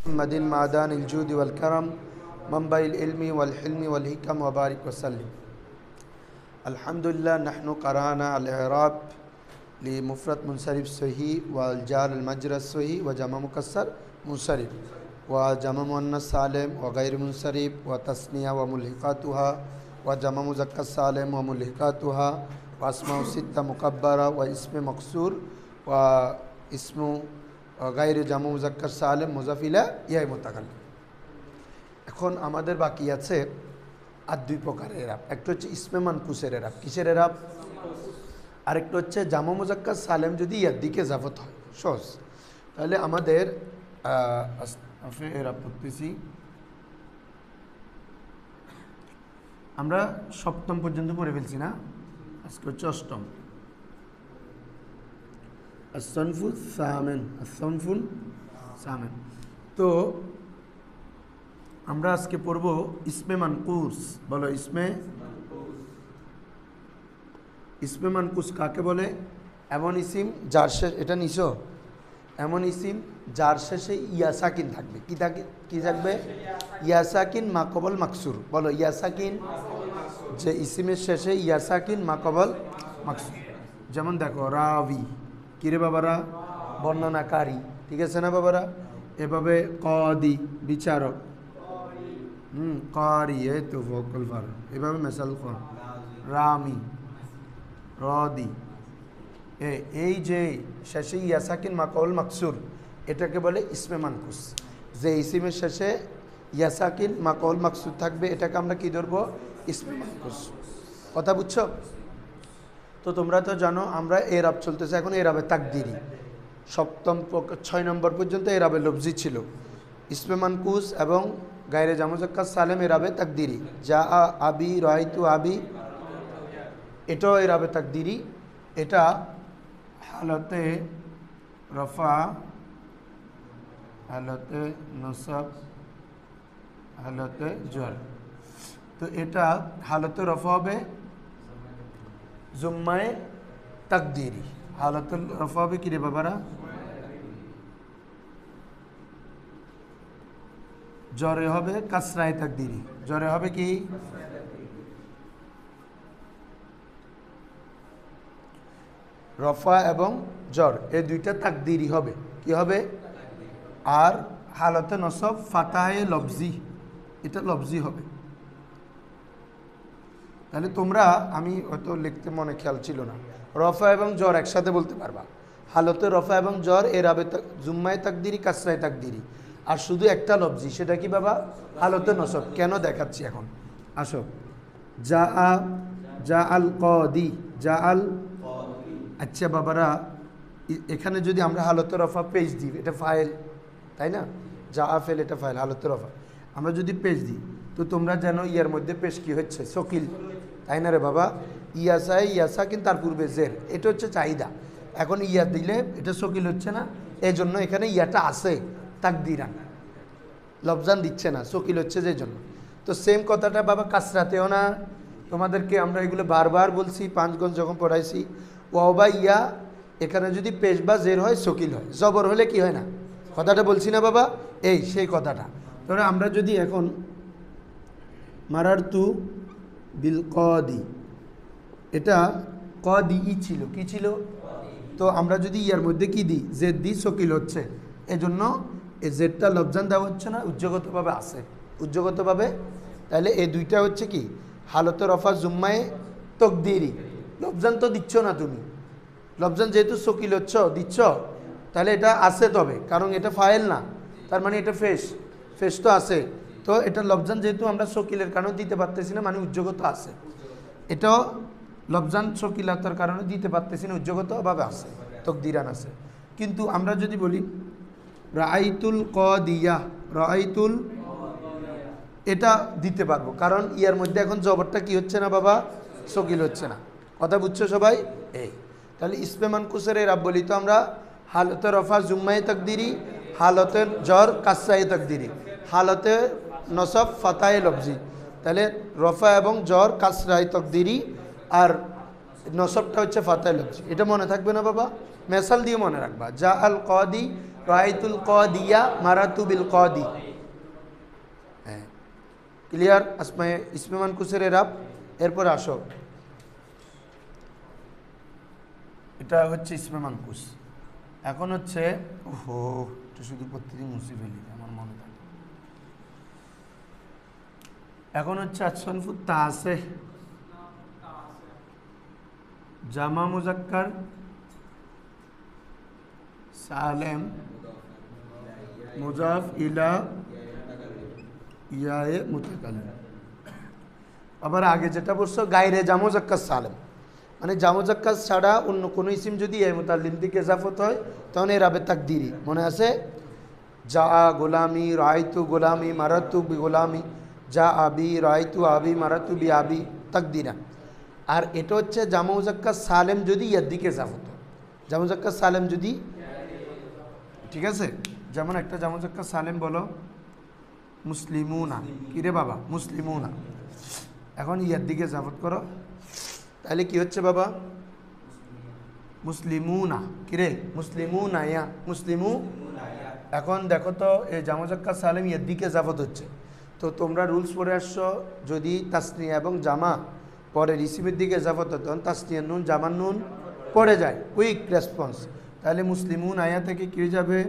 محمد معدان الجود والكرم منبع العلم والحلم والحكم وبارك وسلم. الحمد لله. نحن قرأنا الإعراب لمفرد منصرف صحيح والجار المجرى الصحيح وجمع مكسر منصرف وجمع مؤنث سالم وغير منصرف وتثنية وملحقاتها وجمع مذكر سالم وملحقاتها وأسماء ستة مكبرة واسم مكسور واسم غير جمع মুযাক্কার সালেম মুযাফ ইলাইহি ইয়া মুতাকাল্লিম। এখন আমাদের বাকি আছে আর দুই প্রকারের এরাব। একটা হচ্ছে ইসমে মানকুসের এরাব। কিসের এরাব? আরেকটা হচ্ছে জামা মুযাক্কার সালেম যদি ইয়ার দিকে ইজাফত হয় সহজ, তাহলে আমাদের এরাব করতেছি। আমরা সপ্তম পর্যন্ত পড়ে ফেলছি না, আজকে হচ্ছে অষ্টম। আসনফুল সামেন, আসনফুল সামেন। তো আমরা আজকে পড়ব ইসমে মানকুস। বলো ইসমে মানকুস কাকে বলে? এমন ইসিম যার শেষ, এটা নিছো, এমন ইসিম যার শেষে ইয়াসাকিন থাকবে। কি থাকবে? ইয়াসাকিন মাকবল মাকসুর। বলো ইয়াসাকিন, যে ইসিমের শেষে ইয়াসাকিন মাকবল মাকসুর। যেমন দেখো রাবি, কিরে বাবারা? বর্ণনাকারী। ঠিক আছে না বাবারা? এভাবে কদি, বিচারক। কারি, এই তো ভোকাল ভার। এভাবে মেসাল কর রামি, রদি। এই যে শেষে ইয়াসাকিন মাকবল মাকসুর, এটাকে বলে ইসমে মানকুস। যে ইসিমের শেষে ইয়াসাকিন মাকবল মাকসুর থাকবে, এটাকে আমরা কি ধরবো? ইসমে মানকুস। কথা বুঝছো? তো তোমরা তো জানো আমরা এরাব চলতেছে এখন এরাবে তাকদিরি। সপ্তম 6 নম্বর পর্যন্ত এরাবে লফজি ছিল। ইসমে মানকুস এবং গায়রে জামা মুযাক্কার সালেম এরাবে তাকদিরি। যা আবি, রাইতু আবি, এটাও এরাবে তাকদিরি। এটা হালতে রফা, হালতে নসব, হালতে জর। তো এটা হালতে রফা হবে জুম্মায়ে তাকদিরি। হালাতুল রফা হবে কি রে বাবারা? জরে হবে কাসরায়ে তাকদিরি। জরে হবে কি? রফা এবং জর এই দুইটা তাকদিরি হবে। কি হবে? আর হালতে নসব ফাতাহে লফজি, এটা লফজি হবে। তাহলে তোমরা, আমি হয়তো লিখতে মনে খেয়াল ছিল না, রফা এবং জ্বর একসাথে বলতে পারবা। হালতে রফা এবং জ্বর এরাবে জুম্মায়ে তাকদিরি, কাসরায়ে তাকদিরি। আর শুধু একটা লফজি, সেটা কি বাবা? হালতে নসব। কেন দেখাচ্ছি এখন, আসো। যা আল কদি, যা আল। আচ্ছা বাবারা, এখানে যদি আমরা হালতে রফা পেজ দিই, এটা ফাইল, তাই না? যা ফেল, এটা ফাইল, হালতে রফা। আমরা যদি পেজ দিই, তো তোমরা জানো ইয়ার মধ্যে পেশ কি হচ্ছে? শকিল, তাই না রে বাবা? ইয়াসা কিন্তু তার পূর্বে জের, এটা হচ্ছে চাহিদা। এখন ইয়া দিলে এটা শকিল হচ্ছে না, এই জন্য এখানে ইয়াটা আছে তাকদিরান, লফজান দিচ্ছে না, শকিল হচ্ছে যে জন্য। তো সেম কথাটা বাবা কাসরাতেও না। তোমাদেরকে আমরা এগুলো বারবার বলছি, 5 গণ যখন পড়াইছি। ওয়াও বা ইয়া এখানে যদি পেশ বা জের হয় শকিল হয়, জবর হলে কি হয় না? কথাটা বলছি না বাবা, এই সেই কথাটা। তাহলে আমরা যদি এখন মারারতু বিল কদি, এটা কদি ই ছিল, কি ছিল? তো আমরা যদি ইয়ার মধ্যে কি দিই? জেদ দিই, শকিল হচ্ছে। এজন্য এই জেদটা লফজান দেওয়া হচ্ছে না, উজ্জগতভাবে আছে, উজ্জগতভাবে। তাহলে এই দুইটা হচ্ছে কি? হালতে রফা জুম্মায়ে তাকদিরি। লফজান তো দিচ্ছ না তুমি, লফজান যেহেতু শকিল হচ্ছ দিচ্ছ, তাহলে এটা আছে তবে, কারণ এটা ফাইল না, তার মানে এটা ফেস তো আছে। তো এটা লফজান যেহেতু আমরা শকিলের কারণে দিতে পারতেছি না, মানে উজ্জগত আছে। এটাও লফজান শকিলাতার কারণে দিতে পারতেছি না, উজ্জগতভাবে আছে, তাকদিরান আছে। কিন্তু আমরা যদি বলি রাআইতুল কদিয়া, রাআইতুল, এটা দিতে পারবো, কারণ ইয়ার মধ্যে এখন জবরটা কি হচ্ছে না বাবা? শকিল হচ্ছে না। কথা বুঝছো সবাই? এই তাহলে ইসমে মানকুসের এরাব বলি তো আমরা হালতে রফা জুম্মায়ে তাকদিরি, হালতে জ্বর কাসরায়ে তাকদিরি, হালতে নসব ফাতায়ে লফজি। তাহলে রফা এবং জ্বর কাসরায়ে তাকদিরি, আর নসবটা হচ্ছে ফাতায়ে লফজি। এটা মনে থাকবে না বাবা? মেসাল দিয়ে মনে রাখবা। যা আল কদি রাআইতুল কাদিয়া মারাতু বিল কাদি। হ্যাঁ, ক্লিয়ার? আসমায়ে ইসমে মানকুসের এরাব। এরপর আসো, এটা হচ্ছে ইসমে মানকুস। এখন হচ্ছে ওহো, এটা শুধু প্রত্যেকদিন মুছে ফেলি, আমার মনে থাকে। এখন হচ্ছে আসনফুত তাসে, জামা মুজাক্কার সালেম মুজাফ ইলা ইয়ায়ে মুতাকাল্লিম। আবার আগে যেটা বলছো গায়রে জামা মুজাক্কার সালেম, মানে জামা মুজাক্কার ছাড়া অন্য কোনো ইসিম যদি ইয়া মুতাল্লিম দিকে ইজাফত হয় তখন এর আবে তাকদিরি। মনে আছে? যা গোলামি রায়তু গোলামি মারাতু বি গোলামি, যা আবি রায়তু আবি মারাতু বি আবি, তাকদিরা। আর এটা হচ্ছে জামা মুজাক্কার সালেম যদি ইয়ার দিকে ইজাফত হয়, জামা মুজাক্কার সালেম যদি, ঠিক আছে? যেমন একটা জামা মুজাক্কার সালেম বলো মুসলিমুনা, কিরে বাবা মুসলিমুনা, এখন ইয়ার দিকে ইজাফত করো, তাহলে কি হচ্ছে বাবা? মুসলিমুনা, কিরে মুসলিমুনা, ইয়া মুসলিমু। এখন দেখো তো এই জামা মুজাক্কার সালেম ইয়ার দিকে ইজাফত হচ্ছে, তো তোমরা রুলস পড়ে আসছো, যদি তাসনিয়া এবং জামা পরে রিসিভের দিকে ইজাফত হয় তখন তাসনিয়ার নুন জামার নুন পড়ে যায়, কুইক রেসপন্স। তাহলে মুসলিমুন আয়া থেকে কী হয়ে যাবে?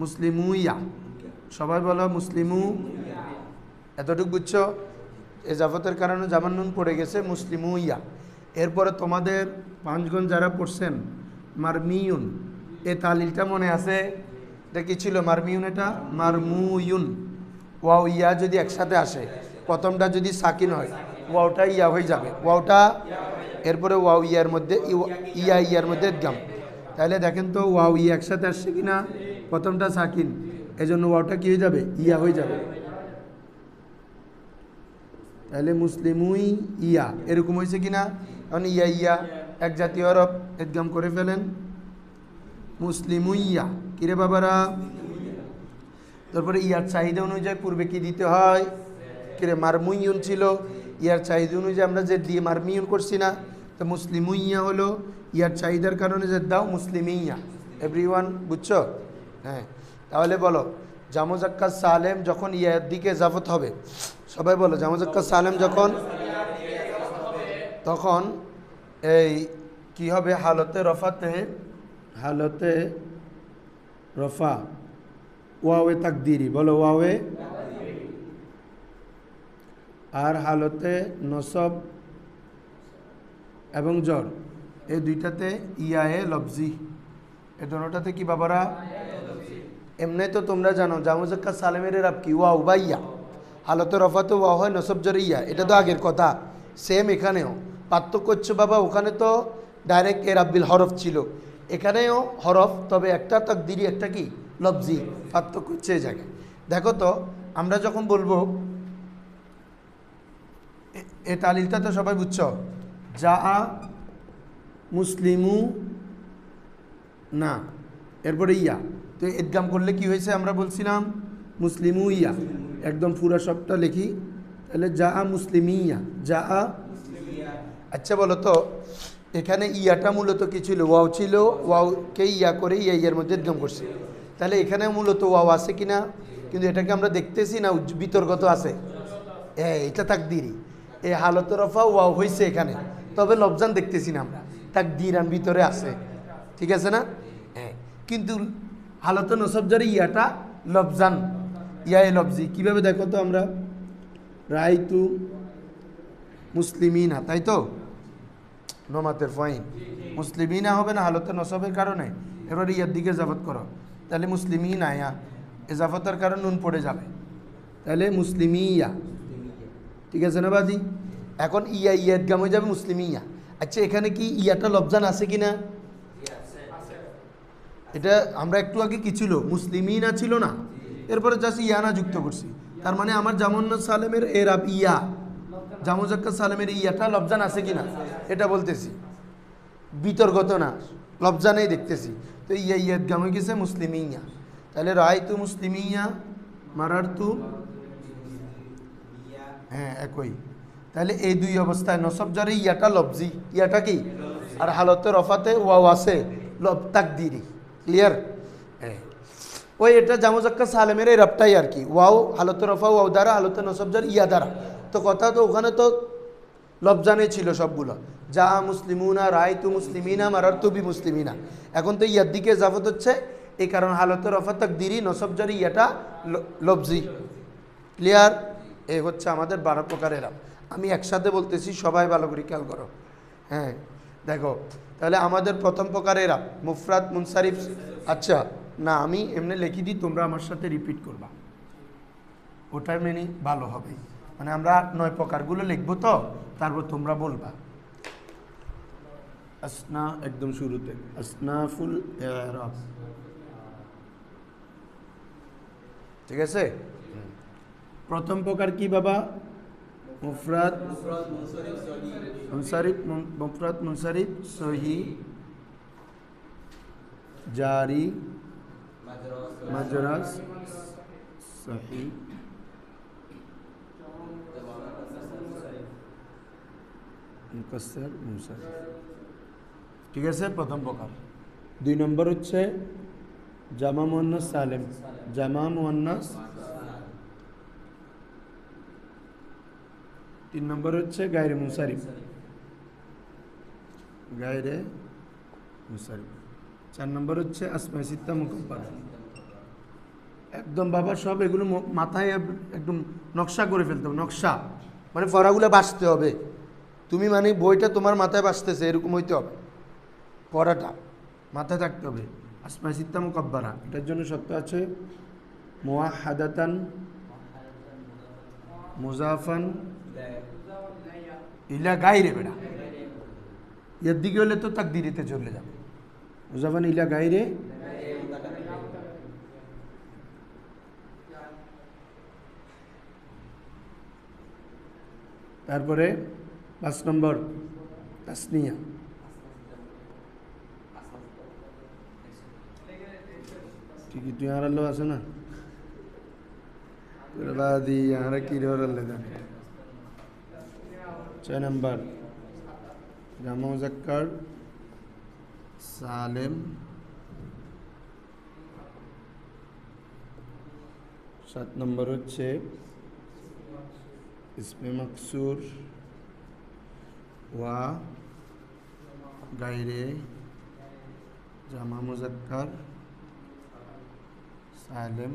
মুসলিমুইয়া। সবাই বলো মুসলিমু। এতটুকু বুঝছো? এজাফতের কারণে জামার নুন পড়ে গেছে, মুসলিমুইয়া। এরপরে তোমাদের পাঁচগণ যারা পড়ছেন মারমিউন, এ তালিলটা মনে আছে? এটা কি ছিল? মারমিউন, এটা মারমুয়ুন। ওয়াও ইয়া যদি একসাথে আসে, প্রথমটা যদি সাকিন হয় ওয়াওটা ইয়া হয়ে যাবে, ওয়াওটা এরপরে ওয়াও ইয়ার মধ্যে ইয়া ইয়ার মধ্যে ইদগাম। তাহলে দেখেন তো ওয়াও ইয়া একসাথে আসছে কিনা? প্রথমটা সাকিন, এজন্য ওয়াওটা কি হয়ে যাবে? ইয়া হয়ে যাবে। তাহলে মুসলিমুই ইয়া এরকম হয়েছে কিনা? কারণ ইয়া ইয়া এক জাতীয় হরফ, ইদগাম করে ফেলেন। মুসলিমুইয়া, কিরে বাবারা? তারপরে ইয়ার চাহিদা অনুযায়ী পূর্বে কি দিতে হয়? কিরে মারমুইয়ুন ছিল, ইয়ার চাহিদা অনুযায়ী আমরা যে দিয়ে মারমিউন করছি না, তো মুসলিমুইয়া হলো, ইয়ার চাহিদার কারণে যে দাও মুসলিমিয়া। এভরিওয়ান বুঝছো? হ্যাঁ, তাহলে বলো জামা মুজাক্কার সালেম যখন ইয়ার দিকে ইজাফত হবে, সবাই বলো জামা মুজাক্কার সালেম যখন, তখন এই কি হবে? হালতে রফাতে, হালতে রফা ওয়াওয়ে তাকদিরি, বলো ওয়াওয়ে। আর হালতে নসব এবং জর, এই দুইটাতে ইয়ায়ে লফজি, এই দুটোটাতে কি বাবারা? এমনি তো তোমরা জানো জামা মুজাক্কার সালেমের এরাব কি? ওয়াও বা ইয়া। হালতে রফাতে ওয়া হয়, নসব জরে ইয়া, এটা তো আগের কথা। সেম এখানেও পার্থক্য হচ্ছে বাবা, ওখানে তো ডাইরেক্ট এরাব বিল হরফ ছিল, এখানেও হরফ, তবে একটা তাকদিরি একটা কি লফজি। পার্থক্য হচ্ছে এই জায়গায়। দেখো তো আমরা যখন বলবো, এ তালিলটা তো সবাই বুঝছো, যা মুসলিমু না, এরপরে ইয়া, তো ইদগাম করলে কি হয়েছে? আমরা বলছিলাম মুসলিমু ইয়া, একদম পুরা সবটা লিখি, তাহলে যা মুসলিমিয়া, যা। আচ্ছা বলো তো এখানে ইয়াটা মূলত কি ছিল? ওয়াও ছিল, ওয়াওকে ইয়া করে ইয়া ইয়ার মধ্যে ইদগাম করছে, তাহলে এখানে মূলত ওয়াও আছে কিনা? কিন্তু এটাকে আমরা দেখতেছি না, বিতর্কত আছে। এটা তাকদিরি, এই হালতে রফা ওয়াও হয়েছে এখানে, তবে লফজান দেখতেছি না আমরা, তাকদিরান ভিতরে আছে, ঠিক আছে না? হ্যাঁ, কিন্তু হালতে নসব জারি ইয়াটা লফজান, ইয়া লফজি। কিভাবে দেখো তো? আমরা রাইতু মুসলিমিনা, তাই তো? নমাতের ফাইন মুসলিমিনা হবে না হালতে নসবের কারণে, এবার ইয়ার দিকে ইজাফত করো, তাহলে মুসলিমিনা, ইয়া ইজাফতের কারণে নুন পড়ে যাবে, তাহলে মুসলিমিয়া, ঠিক আছে না বাজি? এখন ইয়া ইয়া ইদগাম হয়ে যাবে মুসলিমিয়া। আচ্ছা এখানে কি ইয়াটা লফজান আছে কিনা? এটা আমরা একটু আগে কি ছিল? মুসলিমিনা ছিল না, এরপরে জাস্ট ইয়ানা যুক্ত করছি, তার মানে আমার জামুন সালেমের এরাব ইয়া, জামা মুজাক্কার সালেমের ইয়াটা লফজান আছে কিনা এটা বলতেছি, বিতর্কত না, লফজানেই দেখতেছি। তো ইয়া ইয়া ইদগাম হয়ে গেছে মুসলিমিয়া, তাহলে রায়তু মুসলিমিয়া মারারতু, হ্যাঁ একই। তাহলে এই দুই অবস্থায় নসব জারে ইয়াটা লফজি, ইয়াটা কি? আর হালতে রফাতে ওয়াও আছে তাকদিরি, ক্লিয়ার? ওই এটা জামুজাক্কা সালেমের এই রাবটাই আর কি, ওয়াও হালতে রফা ওয়াও দ্বারা, হালতে নসব যার ইয়া দ্বারা। তো কথা তো ওখানে তো লবজানে ছিল সবগুলো, যা মুসলিমুনা, রায় তু মুসলিমিনা, মারার তু বি মুসলিমিনা। এখন তো ইয়ার দিকে জাফত হচ্ছে, এই কারণ হালতে রফা তাকদিরি, নসব যার ইয়াটা লবজি। ক্লিয়ার? এই হচ্ছে আমাদের 12 প্রকারের রাব। আমি একসাথে বলতেছি, সবাই ভালো করে খেয়াল করো। হ্যাঁ দেখো, তাহলে আমাদের প্রথম প্রকারের রাব মুফরাদ মুনসারিফ। আচ্ছা না, আমি এমনি লিখি দিই, তোমরা আমার সাথে রিপিট করবা, ওটার মেনে ভালো হবে। মানে আমরা 9 প্রকারগুলো লিখবো, তো তারপর তোমরা বলবা। আসনা একদম শুরুতে, আসনাফুল ইরাব, ঠিক আছে? প্রথম প্রকার কি বাবা? মুফরাদ মুনসারিফ, মুফরাদ মুনসারিফ, সহি, জারি, মাজরাস, সহি, মুকাসসার, মুনসারিফ। ঠিক আছে, প্রথম প্রকার। 2 নম্বর হচ্ছে জামা মুয়ান্নাস সালেম, জামা মুয়ান্নাস। 3 নম্বর হচ্ছে গায়রে মুনসারিফ, গায়রে মুনসারিফ। 4 নম্বর হচ্ছে আসমায়ে সিত্তা মুকাব্বারা। একদম বাবা সব এগুলো মাথায় একদম নকশা করে ফেলতে হবে। নকশা মানে পড়াগুলো বাঁচতে হবে। তুমি মানে বইটা তোমার মাথায় বাঁচতেছে এরকম হইতে হবে, পড়াটা মাথায় থাকতে হবে। আসমায়ে সিত্তা মুকাব্বারা, এটার জন্য শর্ত আছে মুওয়াহহাদাতান, মুজাফান ইলা গায়রে। বেড়া এর দিকে হলে তো তাকদিরিতে চলে যাবে। মুজাফান ইলা গায়রে, তারপরে 5 নম্বর তাসনিয়া, ঠিকই তুই আর আল্লাহ আছে না বাদি আর কি রে আল্লাহ জানে। 6 নম্বর জামা মুজাক্কার সালেম, 7 নম্বর হচ্ছে ইসমে মাকসুর ওয়া গায়রে জামা মুজাক্কার সালেম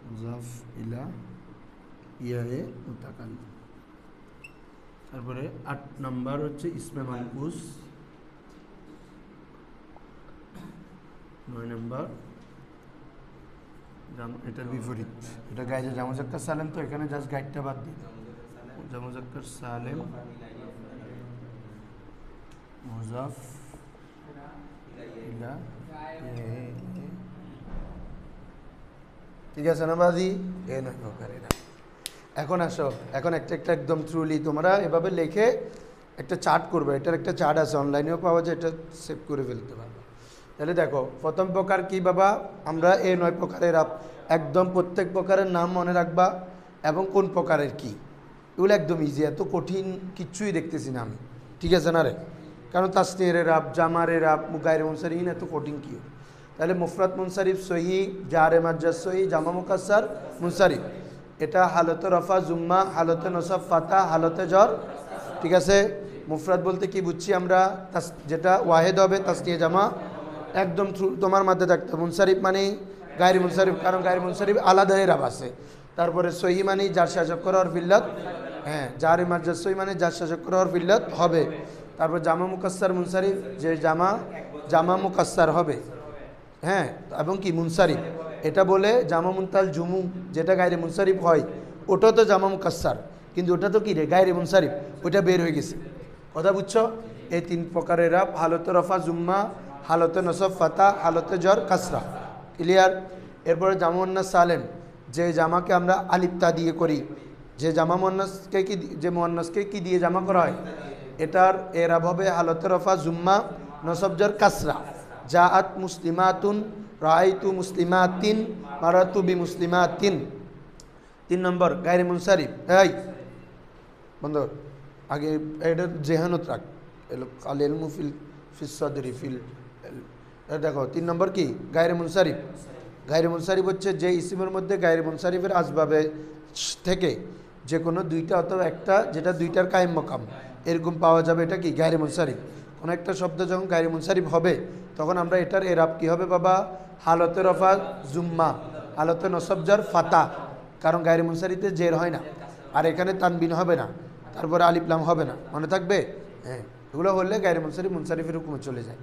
মুজাফ ইলা ইয়ায়ে মুতাকাল্লিম। তারপরে 8 নম্বর হচ্ছে ইসমে মানকুস। 9 নম্বর এটার বিপরীত, এটা গাইডে জামুজাক্কার সালেম, তো এখানে জাস্ট গাইডটা বাদ দিই, জামুজাক্কার সালেম মুজাফ ইলা, ঠিক আছে না বাদি? এ নয় প্রকারেরা। এখন আসো, এখন একটা একটা একদম থ্রুলি তোমরা এভাবে লিখে একটা চার্ট করবে। এটার একটা চার্ট আছে, অনলাইনেও পাওয়া যায়, এটা সেভ করে ফেলতে পারবে। তাহলে দেখো প্রথম প্রকার কি বাবা? আমরা এই 9 প্রকারের একদম প্রত্যেক প্রকারের নাম মনে রাখবা এবং কোন প্রকারের কি, এগুলো একদম ইজি, এত কঠিন কিচ্ছুই দেখতেছি না আমি, ঠিক আছে না রে? কারণ তাসনিয়ের রাব, জামারের রাব, গায়রে মুনসারিফ এত কঠিন কি? তাহলে মুফরাদ মুনসারিফ সহি, জারে মাজজাজ সহি, জামা মুকাসসার মুনসারিফ। এটা হালতে রফা জুম্মা, হালতে নসব ফাতা, হালতে জর, ঠিক আছে? মুফরাদ বলতে কি বুঝছি আমরা? যেটা ওয়াহেদ হবে তাসনিয়া জামা, একদম তোমার মাথায় থাকতে। মুনসারিফ মানে গায়রে মুনসারিফ, কারণ গায়রে মুনসারিফ আলাদা রাব আছে। তারপরে সহি মানে যার শাসক করা আর ফিল্লাত, হ্যাঁ জারে মাজজাজ সহি মানে যার শাসক করা আর ফিল্লাত হবে। তারপর জামা মুকাসসার মুনসারিফ, যে জামা মুকাসসার হবে, হ্যাঁ, এবং কি মুনসারিফ, এটা বলে জামা মুনতাল জুমু, যেটা গায়রে মুনসারিফ হয় ওটা তো জামা মুকাসসার, কিন্তু ওটা তো কি রে গায়রে মুনসারিফ, ওইটা বের হয়ে গেছে। কথা বুঝছো? এই 3 প্রকারের রাব, হালতে রফা জুম্মা, হালতে নসব ফাতা, হালতে জর কাসরা। ক্লিয়ার? এরপরে জামা মুয়ান্নাস সালেম, যে জামাকে আমরা আলিপ্তা দিয়ে করি, যে জামা মুয়ান্নাসকে কি, যে মুয়ান্নাসকে কি দিয়ে জামা করা হয়, এটার এরাব হবে হালতে রফা জুম্মা, নসব জর কাসরা। জাআত মুসলিমাতুন, রাআইতু মুসলিমাতিন, মারাতু বি মুসলিমাতিন। 3 নম্বর গায়রে মুনসারিফ। এই বন্ধ, আগে এটার জেহানত রাখ। কাল ইলমু ফিল সদরি ফিল দেখো 3 নম্বর কি গায়রে মুনসারিফ। গায়রে মুনসারিফ হচ্ছে যে ইসিমের মধ্যে গায়রে মুনসারিফের আসবাবে থেকে যে কোনো দুইটা অথবা একটা যেটা দুইটার কায়েম মকাম এরকম পাওয়া যাবে, এটা কি গায়রে মুনসারিফ। কোনো একটা শব্দ যখন গায়রে মুনসারিফ হবে তখন আমরা এটার এরাব কি হবে বাবা, হালতে রফা জুম্মা, হালতে নসবজার ফাতা, কারণ গায়রে মুনসারিফে জের হয় না, আর এখানে তানবিন হবে না, তারপরে আলিফলাম হবে না, মনে থাকবে। হ্যাঁ, এগুলো হলে গায়রে মুনসারিফ মুনসারিফের হুকুমে চলে যায়।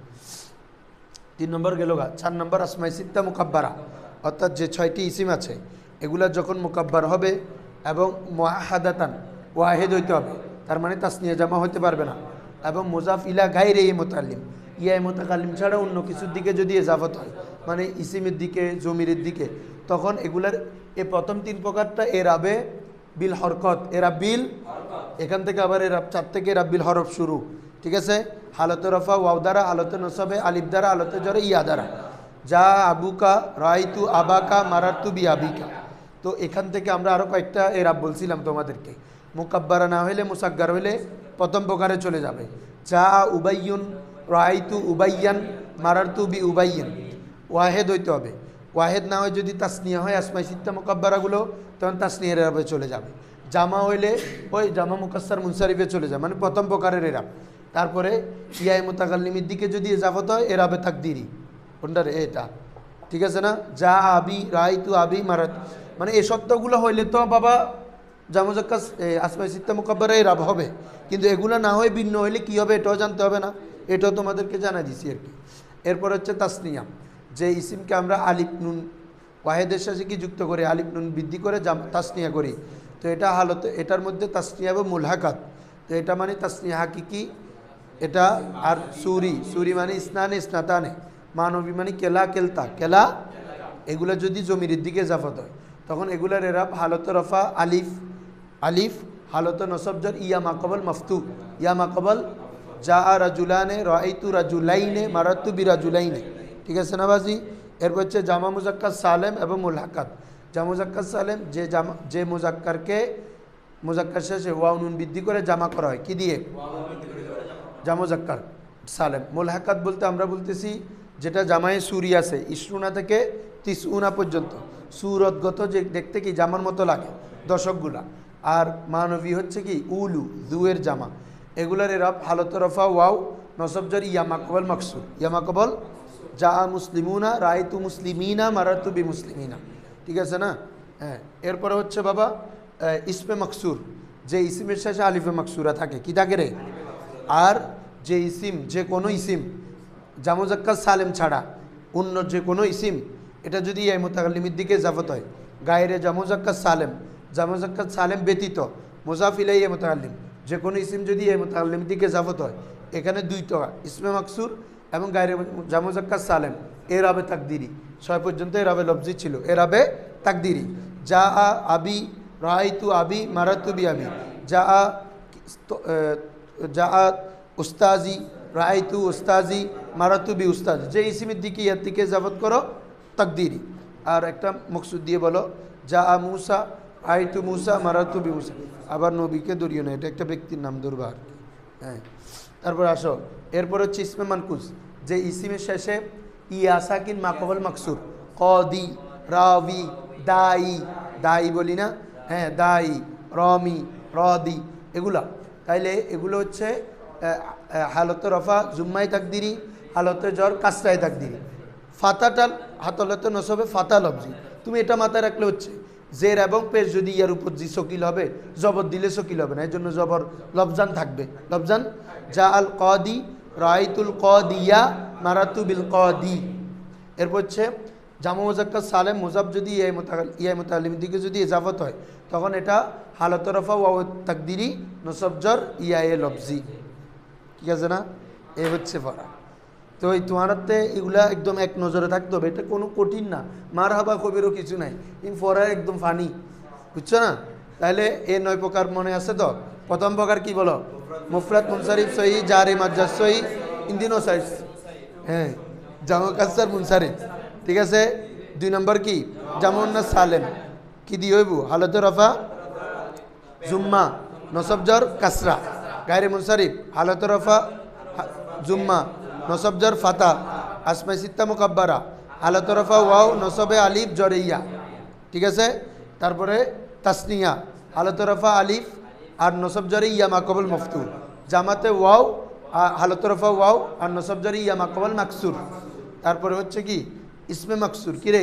3 নম্বর গেল গা। 4 নম্বর আসমাই সিত্তা মুকাব্বারা, অর্থাৎ যে 6টি ইসিম আছে এগুলা যখন মুকাব্বার হবে এবং মুআহাদাতান ওয়াহেদ হইতে হবে, তার মানে তাসনিয়া জামা হইতে পারবে না, এবং মুজাফ ইলা গায়রে মুতাল্লিম, ইয়া মুতাকাল্লিম ছাড়া অন্য কিছুর দিকে যদি এজাফত হয়, মানে ইসিমের দিকে জমিরের দিকে, তখন এগুলার এই প্রথম 3 প্রকারটা এরাবে বিল হরকত, এরাব বিল, এখান থেকে আবার এরাব 4 থেকে এরাব বিল হরফ শুরু, ঠিক আছে। হালতে রফা ওয়াও দ্বারা, হালতে নসবে আলিফ দ্বারা, হালতে জরে ইয়া দ্বারা। যা আবুকা রাইতু আবাকা মারাতু বি আবিকা। তো এখান থেকে আমরা আরও কয়েকটা এরাব বলছিলাম তোমাদেরকে। মুকাব্বারা না হইলে মুসাগ্গার হইলে প্রথম প্রকারে চলে যাবে। যা উবাইয়ুন রাইতু উবাইয়ান মারাতু বি উবাইয়ান, ওয়াহেদ হইতে হবে। ওয়াহেদ না হয় যদি তাসনিয়া হয় আসমাই সিত্তা মুকাব্বারাগুলো, তখন তাসনিয়ার এরাবে চলে যাবে। জামা হইলে ওই জামা মুকাসসার মুনসারিফে চলে যায়, মানে প্রথম প্রকারের এরাব। তারপরে ইয়ায়ে মুতাকাল্লিমের দিকে যদি এজাফত হয় এরাবে তাকদিরি, কোনটা রে এটা, ঠিক আছে না। যা আবি রাইতু আবি মারাত, মানে এই শব্দগুলো হইলে তো বাবা জামুজাক্কাস আসমাই সিত্তা মুকাব্বারা এরাব হবে, কিন্তু এগুলো না হয়ে ভিন্ন হইলে কী হবে এটাও জানতে হবে না, এটাও তোমাদেরকে জানাই দিছি আর কি। এরপর হচ্ছে তাসনিয়া, যে ইসিমকে আমরা আলিফ নুন ওয়াহেদের সাথে কি যুক্ত করে আলিফ নুন বৃদ্ধি করে তাসনিয়া করি, তো এটা হালতে এটার মধ্যে তাসনিয়া এবং মুলহাকাত। তো এটা মানে তাসনিয়া হাকিকি এটা, আর সুরি, সুরি মানে ইসনানে ইসনাতানে, মানবী মানে কেলা কেলতা কেলা, এগুলো যদি জমির দিকে জাফত হয় তখন এগুলার এরাব হালতে রফা আলিফ আলিফ, হালতে নসবজর ইয়া মাকবল মফতু, ইয়া মাকবল যা রাজুলানে রাইতু রাজুলাইনে মারাতু বি রাজুলাইনে, ঠিক আছে না বাজি। এরপর হচ্ছে জামা মুজাক্কার সালেম এবং মুলহাকাত। জামা মুজাক্কার সালেম যে মুজাক্কারকে মুজাক্কার শেষে ওয়াও নুন বৃদ্ধি করে জামা করা হয় কি দিয়ে, জামা মুজাক্কার সালেম। মুলহাকাত বলতে আমরা বলতেছি যেটা জামায়ে সুরি আছে ইসরুনা থেকে তিসউনা পর্যন্ত, সুরতগত যে দেখতে কি জামার মতো লাগে দশকগুলা, আর মানবী হচ্ছে কি উলু দুয়ের জামা, এগুলার এরাব হালতে রফা ওয়াও নসবজর ইয়া মাকবল মকসুর, ইয়া মাকবল যা মুসলিমুনা রায়তু মুসলিমিনা মারাতু বি মুসলিমিনা, ঠিক আছে না। হ্যাঁ, এরপরে হচ্ছে বাবা ইসমে মকসুর, যে ইসিমের শেষে আলিফে মকসুরা থাকে কি থাকে রে, আর যে ইসিম যে কোনো ইসিম জামুজাক্কার সালেম ছাড়া অন্য যে কোনো ইসিম এটা যদি এই মুতাকাল্লিমের দিকে জাফত হয়, গায়রে জামুজাক্কার সালেম, জামুজাক্কার সালেম ব্যতীত মুজাফ ইলাইহি মুতাকাল্লিম যে কোনো ইসিম যদি এই মুতাকাল্লিমের দিকে জাফত হয়, এখানে 2টা ইসমে মকসুর এবং গায়রে জামুজাক্কার সালেম এরাবে তাকদিরি, 6 পর্যন্ত এরাবে লফজি ছিল, এরাবে তাকদিরি। যা আবি রাইতু আবি মারাতু বি আবি, যা উস্তাজি রাইতু উস্তাজি মারাতু বি উস্তাজি, যে ইসিমের দিকে ইয়ার দিকে জাফত করো তাকদিরি। আর একটা মকসুদ দিয়ে বলো যা মুসা রাইতু মুসা মারাতু বি মুসা, আবার নবীকে ধরিও না, এটা একটা ব্যক্তির নাম দুর্বার। হ্যাঁ, তারপর আসো এরপর হচ্ছে ইসমে মানকুস, যে ইসিমের শেষে ইয়া সাকিন মাকবল মকসুর, কদি রাবি দাই, দাই বলি না, হ্যাঁ দাই রমি রদি এগুলা, তাইলে এগুলো হচ্ছে হালতে রফা জুম্মাই তাকদিরি, হালতে জ্বর কাসরাই তাকদিরি। ফাতাটাল হাতলতে নসবে ফাতা লফজি, তুমি এটা মাথায় রাখলে হচ্ছে জের এবং পেশ যদি ইয়ার উপর জি শকিল হবে, জবর দিলে শকিল হবে না, এর জন্য জবর লফজান থাকবে, লফজান। যা আল কদি রাইতুল কদিয়া মারাতু বিল কদি। এরপর হচ্ছে জামা মুজাক্কার সালেম মুজাব যদি ইয়া মুতাকাল্লিমের দিকে যদি ইজাফত হয় তখন এটা হালতে রফা ওয়াও তাকদিরি নসবজর ইয়া এ লফজি, ঠিক আছে না। এই হচ্ছে পড়া। তো এই তোমারতে এগুলা একদম এক নজরে থাকতে হবে, এটা কোনো কঠিন না, মার হাবা কবিরও কিছু নাই, কিন্তু পড়া একদম ফানি, বুঝছো না। তাহলে এই 9 প্রকার মনে আছে তো। প্রথম প্রকার কি বলো, মুফরাদ মুনসারিফ সহি জারি মাজজাজ সহি ইন্দিনো সাইজ, হ্যাঁ জামা কাসসার মুনসারিফ, ঠিক আছে। 2 নম্বর কি জামুন্নাস সালেম কি দিয়ে হইব, হালতে রফা জুম্মা নসবজর কাসরা, গায়রে মুনসারিফ হালতে রফা জুম্মা নসবজর ফাতা, আসমাই সিত্তা মুকাব্বারা হালত রফা ওয়াও নসবে আলিফ জরে ইয়া, ঠিক আছে। তারপরে তাসনিয়া হালত রফা আলিফ আর নসব জরে ইয়া মাকবুল মফতুল, জামাতে ওয়াও হালত রফা ওয়াও আর নসব জরে ইয়া মাকবুল মাকসুর। তারপরে হচ্ছে কি ইসমে মাকসুর, কি রে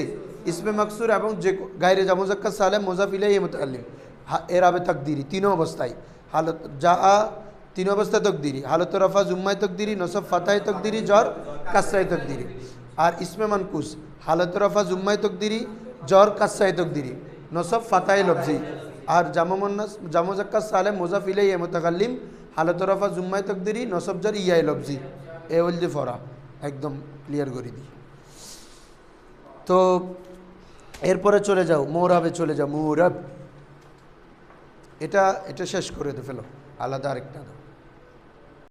ইসমে মাকসুর এবং যে গায়রে জামুজাক্কার সালেম মোজাফ ইলাইহি মুতাআল্লিম এরাবে তাকদিরি তিনও অবস্থায়, হালত যা তিন অবস্থায় তকদিরি, হালত রফা জুম্মায় তকদিরি, নসব ফাতায় তকদিরি, জর কাসরায় তকদিরি। আর ইসমে মানকুস হালত রফা জুম্মায় তকদিরি, জর কাসরায় তকদিরি, নসব ফাতায় লফজি। আর জামুজাক্কার সালেম মোজাফ ইলাইহি মুতাকাল্লিম হালত রফা জুম্মায় তকদিরি, নসব জর ইয়ায় লফজি। এ হল যে ফরা একদম ক্লিয়ার করে দিই। তো এরপরে চলে যাও মোরাবে, চলে যাও মোরাব, এটা শেষ করে দে ফেলো, আলাদা আরেকটা।